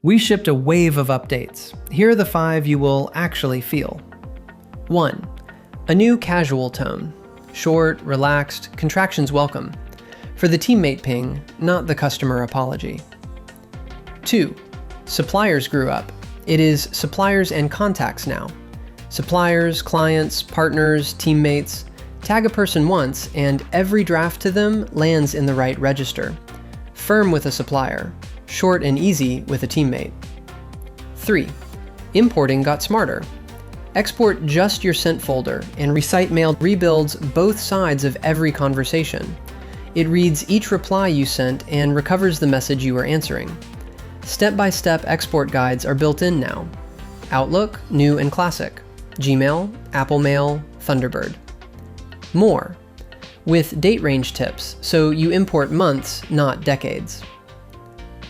We shipped a wave of updates. Here are the 5 you will actually feel. 1. A new casual tone. Short, relaxed, contractions welcome. For the teammate ping, not the customer apology. 2. Suppliers grew up. It is suppliers and contacts now. Suppliers, clients, partners, teammates. Tag a person once, and every draft to them lands in the right register. Firm with a supplier. Short and easy with a teammate. 3. Importing got smarter. Export just your sent folder, and Recite Mail rebuilds both sides of every conversation. It reads each reply you sent and recovers the message you are answering. Step-by-step export guides are built in now. Outlook, new and classic. Gmail, Apple Mail, Thunderbird. More. With date range tips, so you import months, not decades.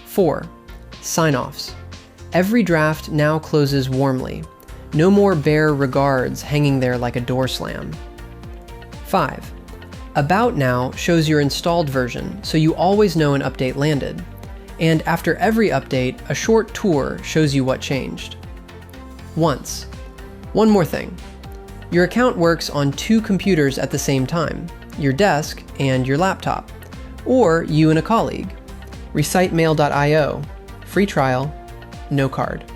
4. Sign-offs. Every draft now closes warmly. No more bare regards hanging there like a door slam. 5. About Now shows your installed version, so you always know an update landed. And after every update, a short tour shows you what changed. Once. One more thing. Your account works on 2 computers at the same time, your desk and your laptop, or you and a colleague. Recitemail.io. Free trial, no card.